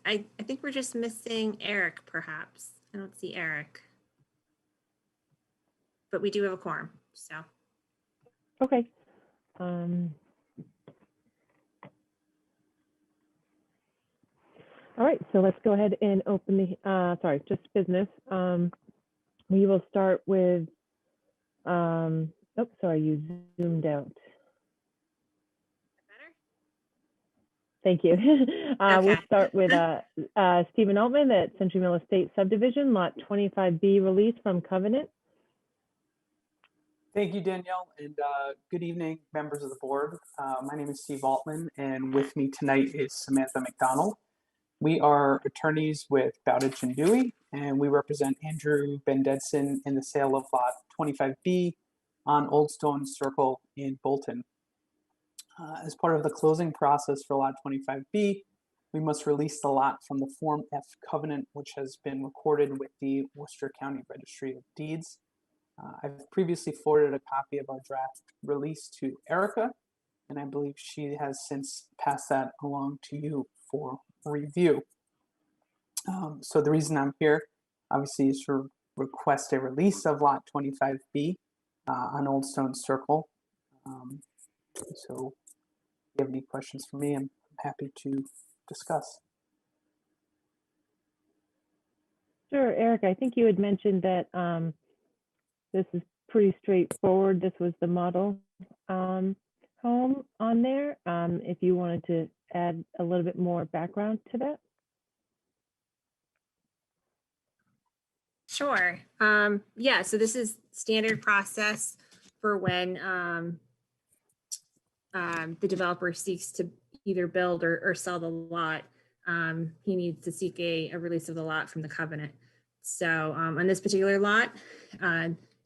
I think we're just missing Eric, perhaps. I don't see Eric. But we do have a quorum, so. Okay. All right, so let's go ahead and open the, sorry, just business. We will start with, oh, sorry, you zoomed out. Better? Thank you. Okay. We'll start with Stephen Altman at Century Mill Estate Subdivision, Lot 25B release from Covenant. Thank you, Danielle, and good evening, members of the board. My name is Steve Altman, and with me tonight is Samantha McDonald. We are attorneys with Bowditch and Dewey, and we represent Andrew Bendetson in the sale of lot 25B on Old Stone Circle in Bolton. As part of the closing process for lot 25B, we must release the lot from the Form F covenant, which has been recorded with the Worcester County Registry of Deeds. I've previously forwarded a copy of our draft release to Erica, and I believe she has since passed that along to you for review. So the reason I'm here, obviously, is to request a release of lot 25B on Old Stone Circle. So if you have any questions for me, I'm happy to discuss. Sure, Eric, I think you had mentioned that this is pretty straightforward. This was the model home on there. If you wanted to add a little bit more background to that. Sure. Yeah, so this is standard process for when the developer seeks to either build or sell the lot. He needs to seek a release of the lot from the covenant. So on this particular lot,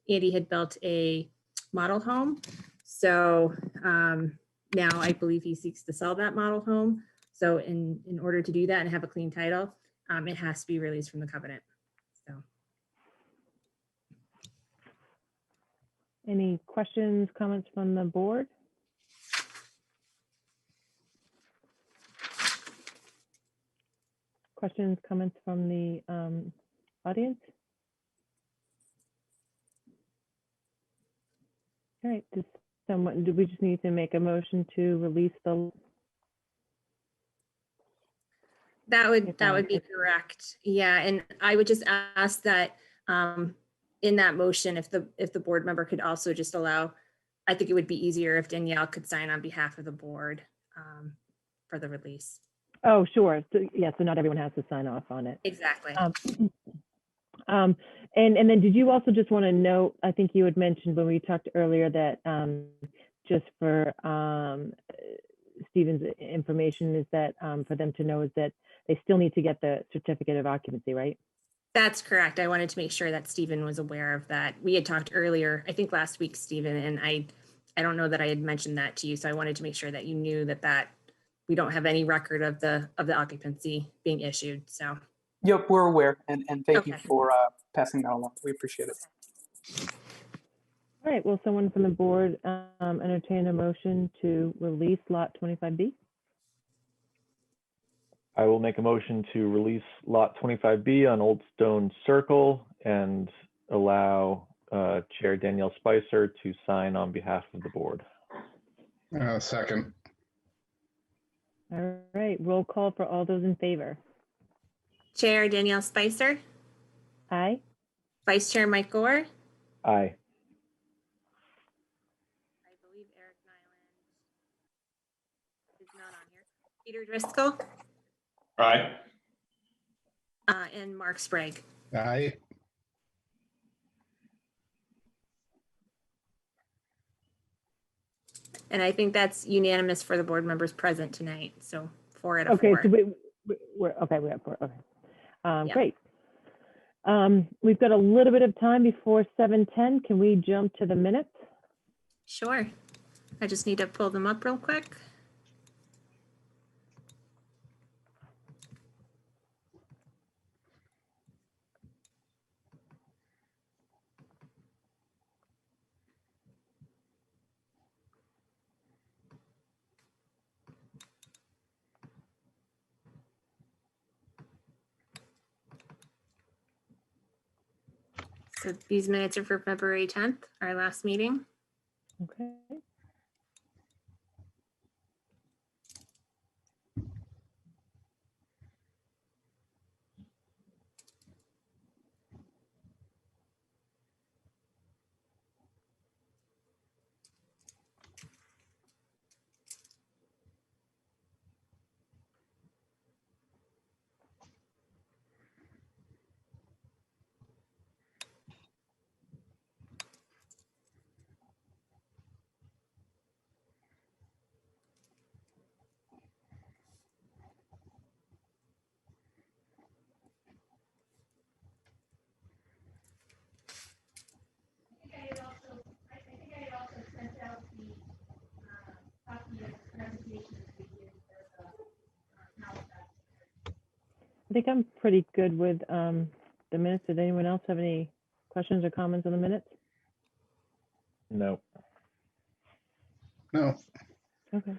Andy had built a model home. So now I believe he seeks to sell that model home. So in order to do that and have a clean title, it has to be released from the covenant. So. Any questions, comments from the board? Questions, comments from the audience? All right, do we just need to make a motion to release the? That would be correct. Yeah, and I would just ask that in that motion, if the board member could also just allow, I think it would be easier if Danielle could sign on behalf of the board for the release. Oh, sure. So, yeah, so not everyone has to sign off on it. Exactly. And then did you also just want to note, I think you had mentioned when we talked earlier that just for Stephen's information is that for them to know is that they still need to get the certificate of occupancy, right? That's correct. I wanted to make sure that Stephen was aware of that. We had talked earlier, I think last week, Stephen, and I don't know that I had mentioned that to you. So I wanted to make sure that you knew that we don't have any record of the occupancy being issued. So. Yep, we're aware, and thank you Okay. for passing that along. We appreciate it. All right, will someone from the board entertain a motion to release lot 25B? I will make a motion to release lot 25B on Old Stone Circle and allow Chair Danielle Spicer to sign on behalf of the board. Second. All right, roll call for all those in favor. Chair Danielle Spicer. Aye. Vice Chair Mike Gore. Aye. I believe Eric Nyland is not on here. Peter Driscoll. Aye. And Mark Sprague. Aye. Okay. And I think that's unanimous for the board members present tonight. So 4 out of Okay, 4. so we're okay. We have 4. Okay. Yeah. Great. We've got a little bit of time before 7:10. Can we jump to the minutes? Sure. I just need to pull them up real quick. So these minutes are for February 10th, our last meeting. Okay. I think I'm pretty good with the minutes. Did anyone else have any questions or comments on the minutes? No. No. Okay.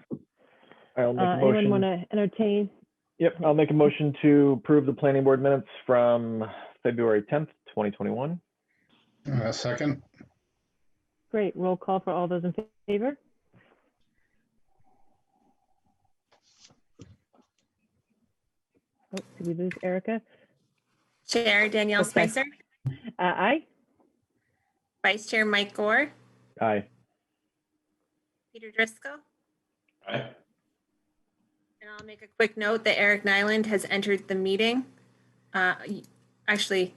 I'll make a Anyone want motion. to entertain? Yep, I'll make a motion to approve the planning board minutes from February 10th, 2021. Second. Great. Roll call for all those in favor. Oh, did we lose Erica? Chair Danielle Okay. Spicer, Aye. Vice Chair Mike Gore, Aye. Peter Driscoll. Aye. And I'll make a quick note that Eric Nyland has entered the meeting. Actually,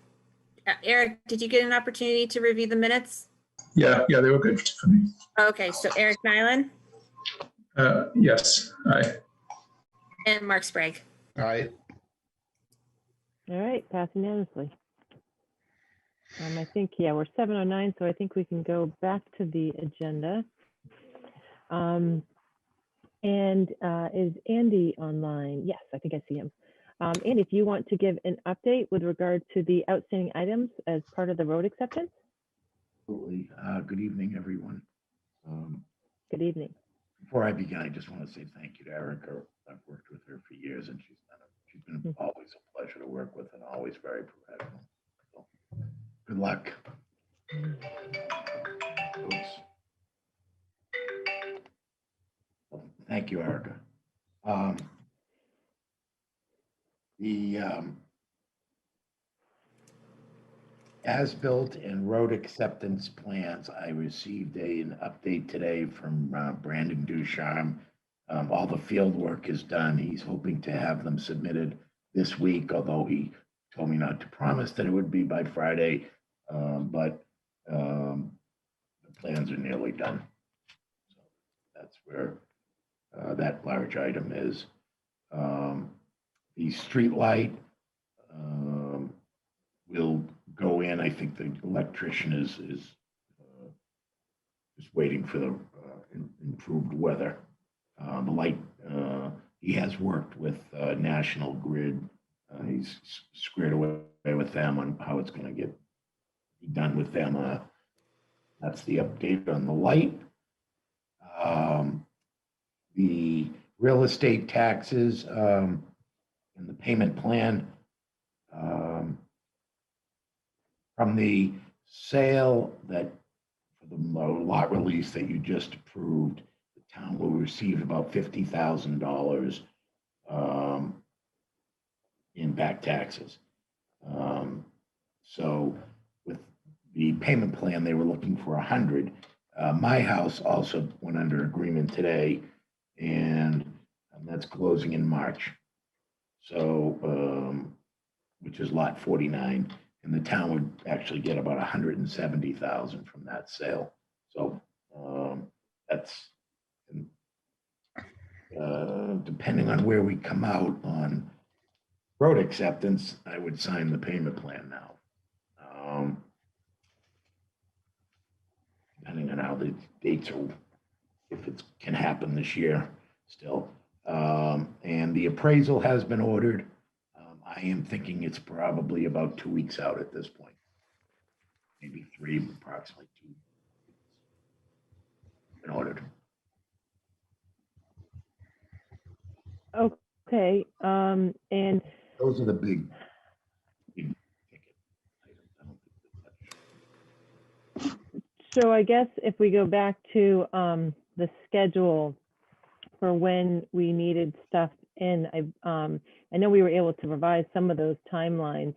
Eric, did you get an opportunity to review the minutes? Yeah, they were good for me. Okay, so Eric Nyland Yes, aye. and Mark Sprague. Aye. All right. Pass unanimously. I think, yeah, we're 7:09, so I think we can go back to the agenda. Is Andy online? Yes, I think I see him. Andy, if you want to give an update with regard to the outstanding items as part of the road acceptance? Absolutely. Good evening, everyone. Good evening. Before I begin, I just want to say thank you to Erica. I've worked with her for years, and she's been always a pleasure to work with and always very professional. So, good luck. Oops. Well, thank you, Erica. The as-built and road acceptance plans, I received an update today from Brandon Ducharme. All the field work is done. He's hoping to have them submitted this week, although he told me not to promise that it would be by Friday, but the plans are nearly done. So that's where that large item is. The street light will go in. I think the electrician is just waiting for the improved weather. The light, he has worked with National Grid. He's squared away with them on how it's going to get done with them. That's the update on the light. The real estate taxes and the payment plan from the sale that for the lot release that you just approved, the town will receive about $50,000 in back taxes. So with the payment plan, they were looking for 100. My house also went under agreement today, and that's closing in March. So, which is lot 49. And the town would actually get about 170,000 from that sale. So that's depending on where we come out on road acceptance, I would sign the payment plan now. Depending on how the dates are, if it can happen this year still. And the appraisal has been ordered. I am thinking it's probably about 2 weeks out at this point. Maybe 3, approximately 2. Been ordered. Okay. And those are the big ticket items. I don't think there's much So I guess if we go back to the schedule for when we needed stuff in, I know we were able to revise some of those timelines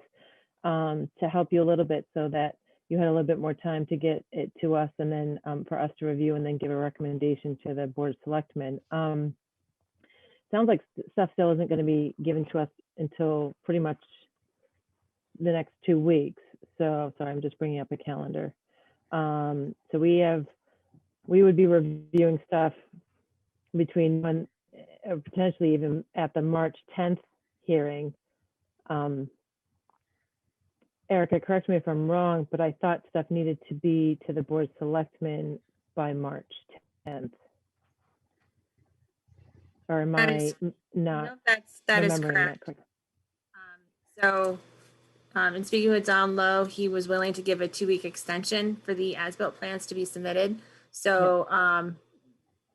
to help you a little bit so that you had a little bit more time to get it to us and then for us to review and then give a recommendation to the Board of Selectmen. Sounds like stuff still isn't going to be given to us until pretty much the next 2 weeks. So sorry, I'm just bringing up a calendar. So we would be reviewing stuff between when, potentially even at the March 10th hearing. Erica, correct me if I'm wrong, but I thought stuff needed to be to the Board of Selectmen by March 10th. Or am That I is- not No, that is remembering that correct. correctly? So, in speaking with Don Lowe, he was willing to give a 2-week extension for the as-built plans to be submitted. So,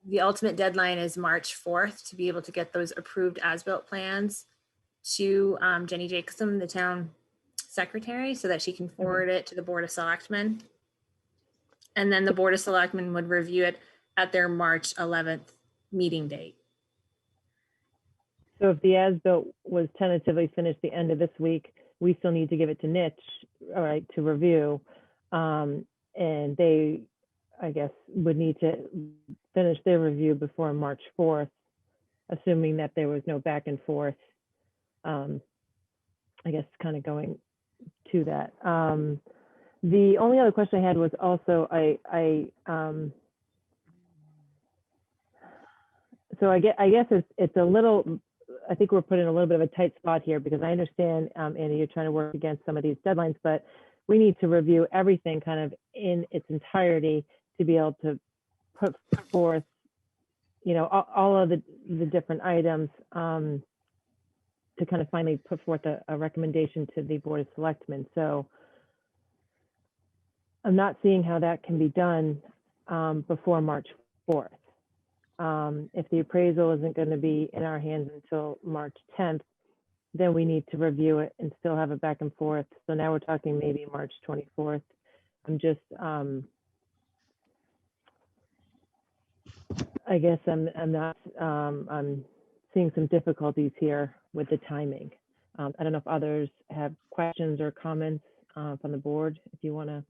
the ultimate deadline is March 4th to be able to get those approved as-built plans to Jenny Jacobson, the town secretary, so that she can forward it to the Board of Selectmen. And then the Board of Selectmen would review it at their March 11th meeting date. So if the as-built was tentatively finished the end of this week, we still need to give it to Niche, all right, to review. And they, I guess, would need to finish their review before March 4th, assuming that there was no back and forth. I guess kind of going to that. The only other question I had was also, so I guess it's a little, I think we're put in a little bit of a tight spot here because I understand, Andy, you're trying to work against some of these deadlines, but we need to review everything kind of in its entirety to be able to put forth, you know, all of the different items to kind of finally put forth a recommendation to the Board of Selectmen. So I'm not seeing how that can be done before March 4th. If the appraisal isn't going to be in our hands until March 10th, then we need to review it and still have it back and forth. So now we're talking maybe March 24th. I'm just, I guess I'm not, I'm seeing some difficulties here with the timing. I don't know if others have questions or comments from the board, if you want to.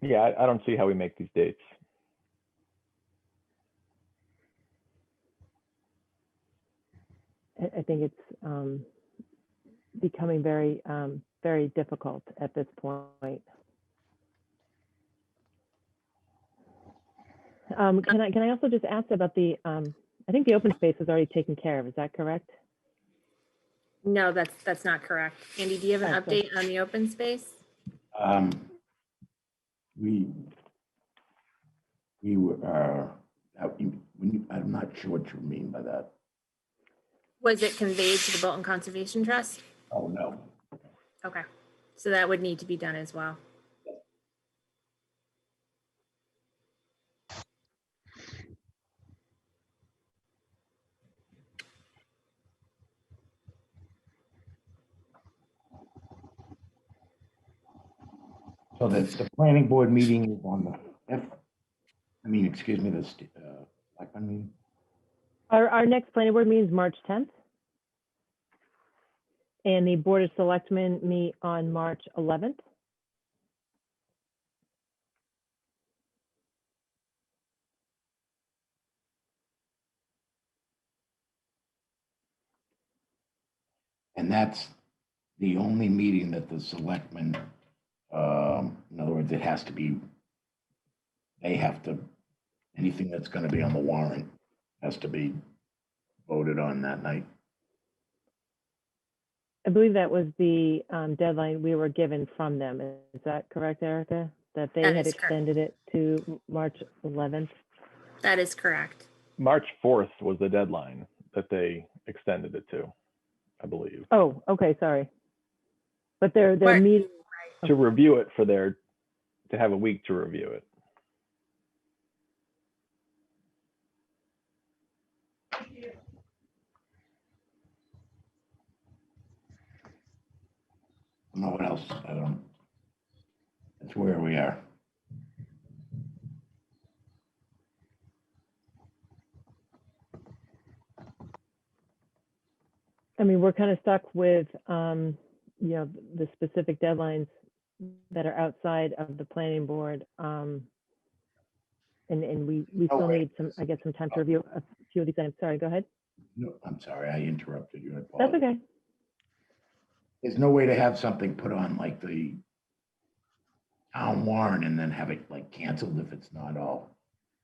Yeah, I don't see how we make these dates. I think it's becoming very, very difficult at this point. Can I also just ask about the, I think the open space is already taken care of. Is that correct? No, that's not correct. Andy, do you have an Okay. update on the open space? We were, I'm not sure what you mean by that. Was it conveyed to the Bolton Conservation Trust? Oh, no. Okay, so that would need to be done as well. So the planning board meeting is on the 5th? I mean, excuse me, I mean, Our next planning board meeting is March 10th. And the Board of Selectmen meet on March 11th. and that's the only meeting that the selectmen, in other words, it has to be, they have to, anything that's going to be on the warrant has to be voted on that night. I believe that was the deadline we were given from them. Is that correct, Erica? That they That had is correct. extended it to March 11th? That is correct. March 4th was the deadline that they extended it to, I believe. Oh, okay, sorry. But they're Right. meeting, To review it to have a week to review it. else. That's where we are. I mean, we're kind of stuck with, the specific deadlines that are outside of the planning board. And we Oh, still wait. need some, I guess, some time to review a few of these items. Sorry, go ahead. No, I'm sorry, I interrupted you. I That's apologize. okay. There's no way to have something put on like the town warrant and then have it like canceled if it's not all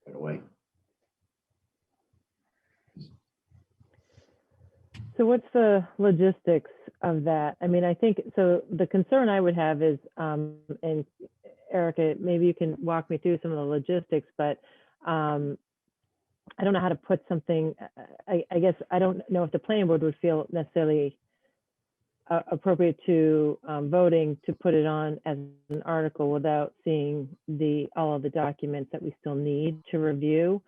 right away. So what's the logistics of that? I mean, I think, so the concern I would have is, and Erica, maybe you can walk me through some of the logistics, but I don't know how to put something, I guess, I don't know if the planning board would feel necessarily appropriate to voting to put it on as an article without seeing all of the documents that we still need to review.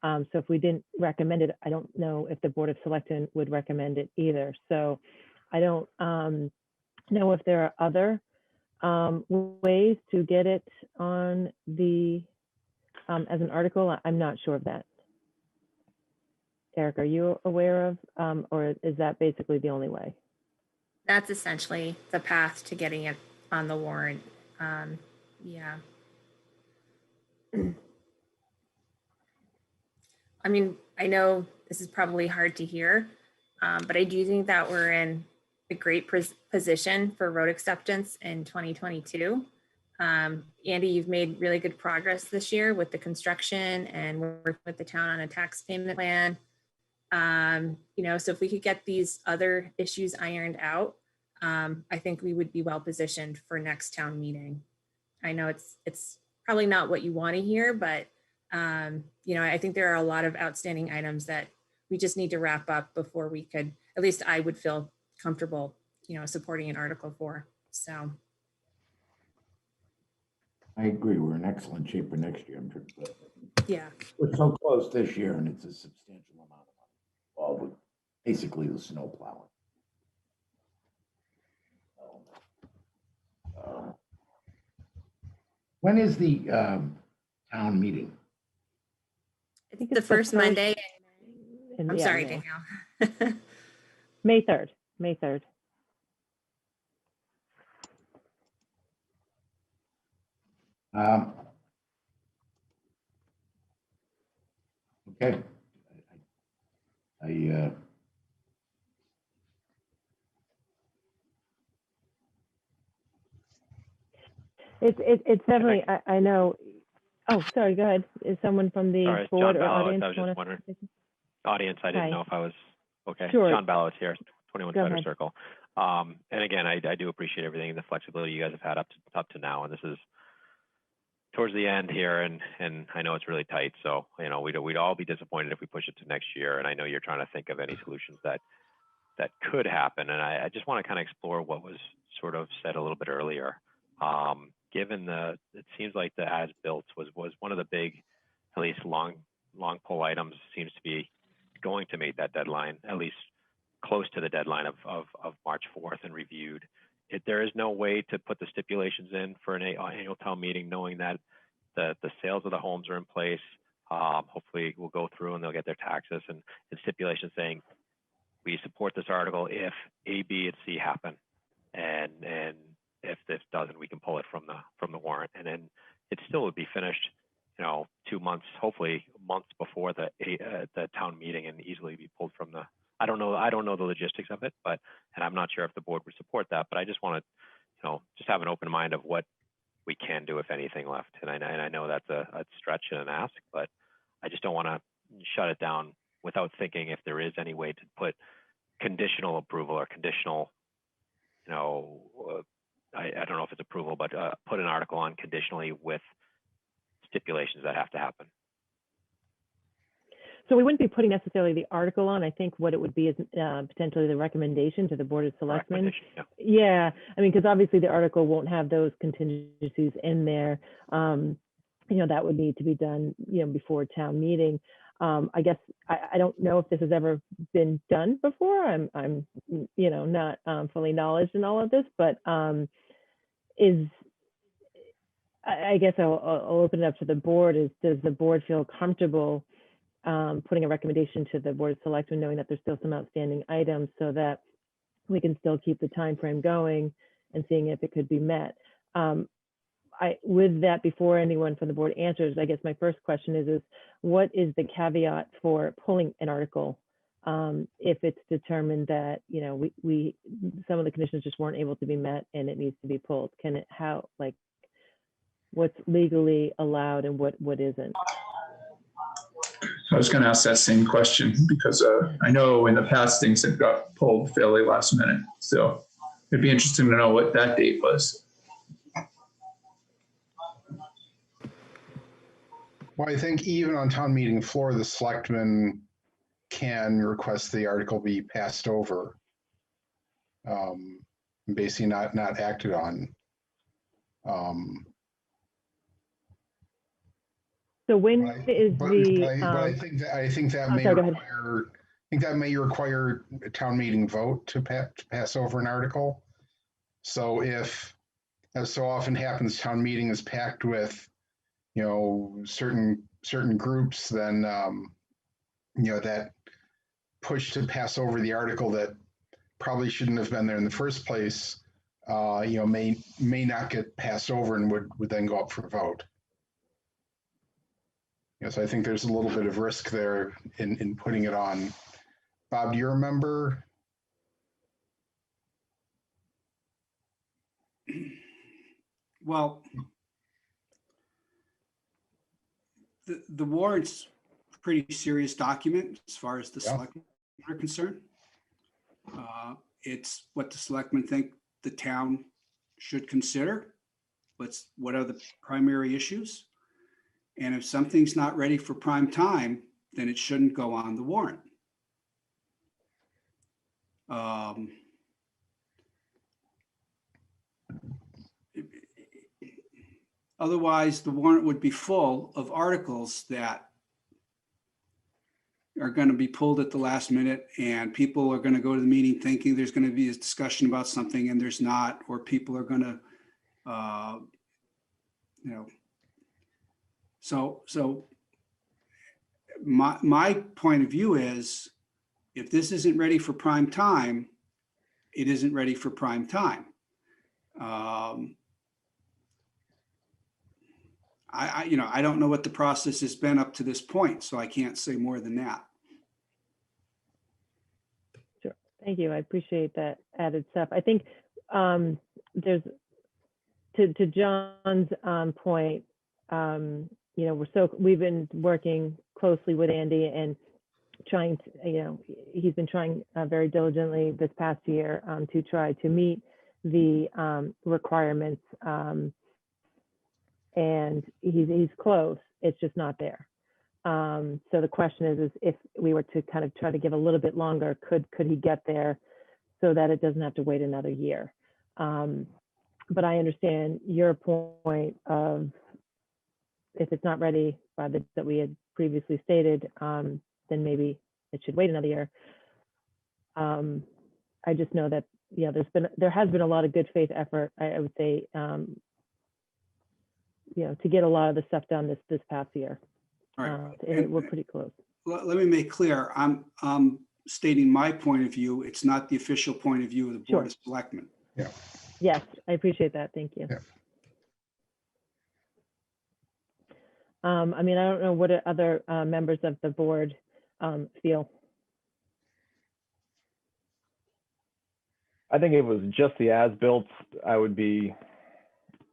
So if we didn't recommend it, I don't know if the Board of Selectmen would recommend it either. So I don't know if there are other ways to get it on the as an article. I'm not sure of that. Eric, are you aware of, or is that basically the only way? That's essentially the path to getting it on the warrant. Yeah. I mean, I know this is probably hard to hear, but I do think that we're in a great position for road acceptance in 2022. Andy, you've made really good progress this year with the construction and working with the town on a tax payment plan. So if we could get these other issues ironed out, I think we would be well positioned for next town meeting. I know it's probably not what you want to hear, but I think there are a lot of outstanding items that we just need to wrap up before we could, at least I would feel comfortable, supporting an article for. So. I agree. We're in excellent shape for next year. Yeah. We're so close this year and it's a substantial amount of money. Well, with basically the snow plowing. When is the town meeting? I think think the it's the first first Monday. I'm yeah, sorry, May. Danielle. May 3rd. May 3rd. Okay. It's definitely, I know. Oh, sorry, go ahead. Is someone from the Sorry, board John or Ballot. audience? I was just wondering. Audience, I didn't Hi. know if I was okay. Sure. John Ballot here, 21 Go Feather ahead. Circle. And again, I do appreciate everything and the flexibility you guys have had up to now. And this is towards the end here, and I know it's really tight. So we'd all be disappointed if we push it to next year. And I know you're trying to think of any solutions that could happen. And I just want to kind of explore what was sort of said a little bit earlier. Given it seems like the as-built was one of the big, at least long pull items, seems to be going to meet that deadline, at least close to the deadline of March 4th and reviewed. There is no way to put the stipulations in for an annual town meeting, knowing that the sales of the homes are in place. Hopefully we'll go through and they'll get their taxes and stipulations saying, we support this article if A, B, and C happen. And if this doesn't, we can pull it from the warrant. And then it still would be finished, 2 months, hopefully months before the town meeting, and easily be pulled from the. I don't know the logistics of it, and I'm not sure if the board would support that. But I just want to, just have an open mind of what we can do, if anything, left. And I know that's a stretch and an ask, but I just don't want to shut it down without thinking if there is any way to put conditional approval or conditional, I don't know if it's approval, but put an article on conditionally with stipulations that have to happen. So we wouldn't be putting necessarily the article on. I think what it would be is potentially the recommendation to the Board of Selectmen. Yeah, I mean, because obviously the article won't have those contingencies in there. That would need to be done, before town meeting. I guess I don't know if this has ever been done before. I'm not fully knowledgeable in all of this, but is, I guess I'll open it up to the board, is does the board feel comfortable putting a recommendation to the Board of Selectmen, knowing that there's still some outstanding items, so that we can still keep the time frame going and seeing if it could be met? With that, before anyone from the board answers, I guess my first question is what is the caveat for pulling an article if it's determined that, you know, we some of the conditions just weren't able to be met and it needs to be pulled? Can it, how, like, what's legally allowed and what isn't? I was going to ask that same question because I know in the past things have got pulled fairly last minute. So it'd be interesting to know what that date was. Well, I think even on town meeting floor, the selectmen can request the article be passed over, basically not acted on. So when But is the? I think that may sorry, go ahead. require. I think that may require a town meeting vote to pass over an article. So if, as so often happens, town meeting is packed with, you know, certain groups, then you know, that push to pass over the article that probably shouldn't have been there in the first place, you know, may not get passed over and would then go up for vote. Yes, I think there's a little bit of risk there in putting it on. Bob, do you remember? Well, the warrant's a pretty serious document as far as the selectmen are concerned. It's what the selectmen think the town should consider. What are the primary issues? And if something's not ready for prime time, then it shouldn't go on the warrant. Otherwise, the warrant would be full of articles that are going to be pulled at the last minute, and people are going to go to the meeting thinking there's going to be a discussion about something and there's not, or people are going to, you know. So my point of view is, if this isn't ready for prime time, it isn't ready for prime time. I don't know what the process has been up to this point, so I can't say more than that. Sure. Thank you. I appreciate that added stuff. I think there's, to John's point, you know, we've been working closely with Andy and trying to, you know, he's been trying very diligently this past year to try to meet the requirements, and he's close. It's just not there. So the question is if we were to kind of try to give a little bit longer, could he get there so that it doesn't have to wait another year? But I understand your point of, if it's not ready by the that we had previously stated, then maybe it should wait another year. I just know that, yeah, there has been a lot of good faith effort, I would say, you know, to get a lot of the stuff done this past year. All right. We're pretty close. Let me make clear, I'm stating my point of view. It's not the official point of view of the Board of Selectmen. Yeah. Yes, I appreciate that. Thank you. Yeah. I mean, I don't know what other members of the board feel. I think if it was just the as-built, I would be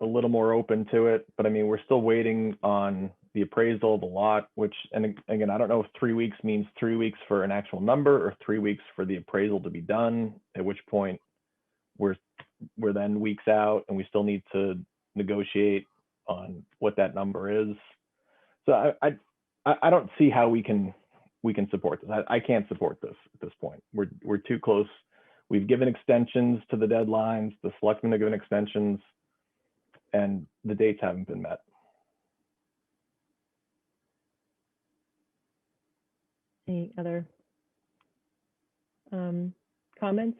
a little more open to it. But I mean, we're still waiting on the appraisal of the lot, which, and again, I don't know if 3 weeks means 3 weeks for an actual number or 3 weeks for the appraisal to be done, at which point we're then weeks out and we still need to negotiate on what that number is. So I don't see how we can support this. I can't support this at this point. We're too close. We've given extensions to the deadlines. The selectmen have given extensions, and the dates haven't been met. Any other comments?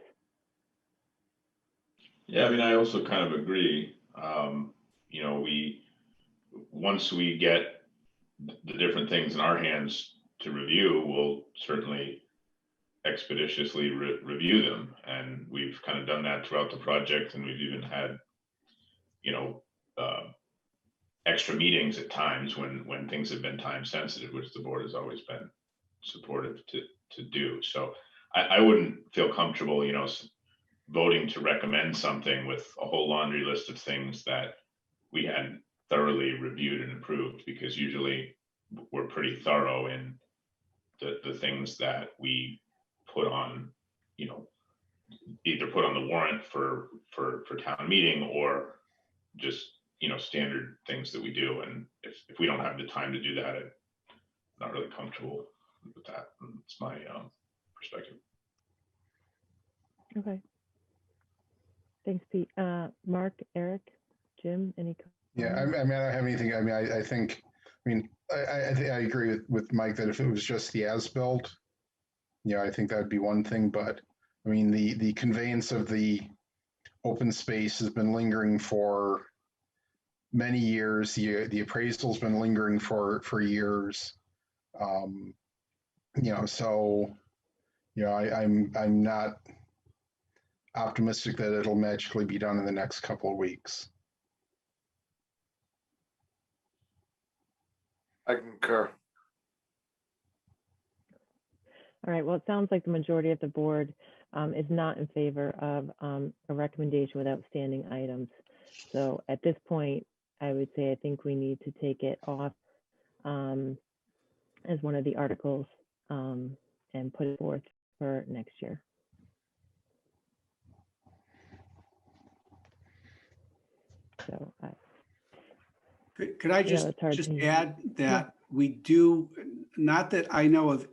Yeah, I mean, I also kind of agree. You know, once we get the different things in our hands to review, we'll certainly expeditiously review them. And we've kind of done that throughout the project. And we've even had, you know, extra meetings at times when things have been time sensitive, which the board has always been supportive to do. So I wouldn't feel comfortable, you know, voting to recommend something with a whole laundry list of things that we hadn't thoroughly reviewed and approved, because usually we're pretty thorough in the things that we put on, you know, either put on the warrant for town meeting or just, you know, standard things that we do. And if we don't have the time to do that, I'm not really comfortable with that. It's my perspective. Okay. Thanks, Pete. Mark, Eric, Jim, any? Yeah, I mean, I don't have anything. I mean, I think, I mean, I agree with Mike that if it was just the as-built, you know, I think that'd be one thing. But I mean, the conveyance of the open space has been lingering for many years. The appraisal's been lingering for years. You know, so, you know, I'm not optimistic that it'll magically be done in the next couple of weeks. I concur. All right, well, it sounds like the majority of the board is not in favor of a recommendation with outstanding items. So at this point, I would say I think we need to take it off as one of the articles and put it forth for next year. So Could I just add that we do, not that I know of,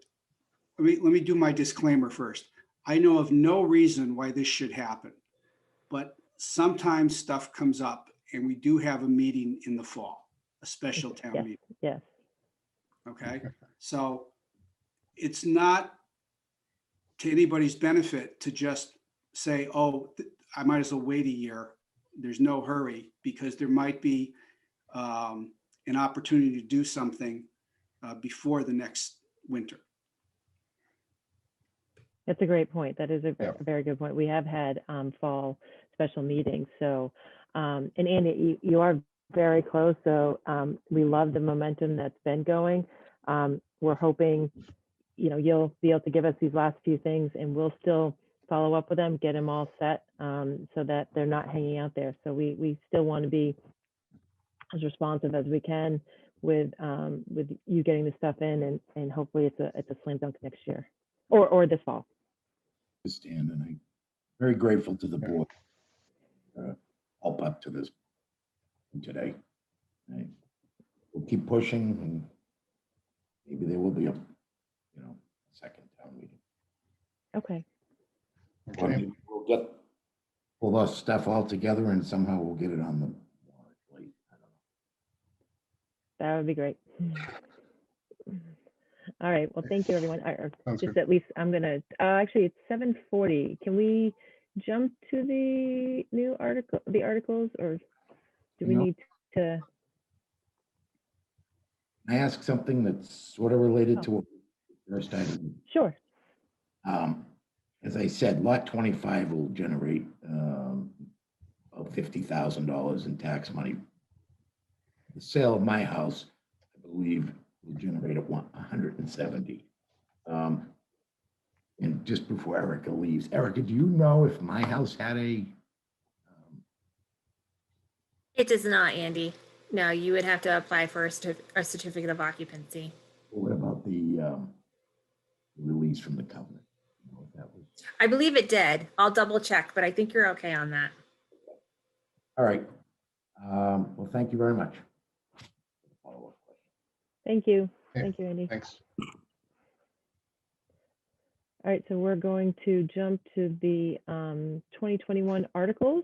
let me do my disclaimer first. I know of no reason why this should happen, but sometimes stuff comes up and we do have a meeting in the fall, a special town meeting. Yes. Okay, so it's not to anybody's benefit to just say, oh, I might as well wait a year. There's no hurry, because there might be an opportunity to do something before the next winter. That's a great point. That is a very good point. We have had fall special meetings. So, and Andy, you are very close. So we love the momentum that's been going. We're hoping, you know, you'll be able to give us these last few things and we'll still follow up with them, get them all set so that they're not hanging out there. So we still want to be as responsive as we can with you getting the stuff in, and hopefully it's a slam dunk next year or this fall. Stand, and I'm very grateful to the board help up to this today. We'll keep pushing, and maybe there will be a second town meeting. Okay. We'll get all the stuff all together and somehow we'll get it on the warrant late. I don't know. That would be great. All right. Well, thank you, everyone. Just at least I'm going to, actually, it's 7:40. Can we jump to the new articles, or do we need to? Can I ask something that's sort of related to what the first item? Sure. As I said, lot 25 will generate about $50,000 in tax money. The sale of my house, I believe, will generate 170. And just before Erica leaves, Erica, do you know if my house had a? It does not, Andy. No, you would have to apply for a certificate of occupancy. What about the release from the covenant? You know, if that was... I believe it did. I'll double check, but I think you're okay on that. All right. Well, thank you very much. Thank you. Thank you, Andy. Thanks. All right, so we're going to jump to the 2021 articles.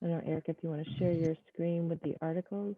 I don't know, Eric, if you want to share your screen with the articles.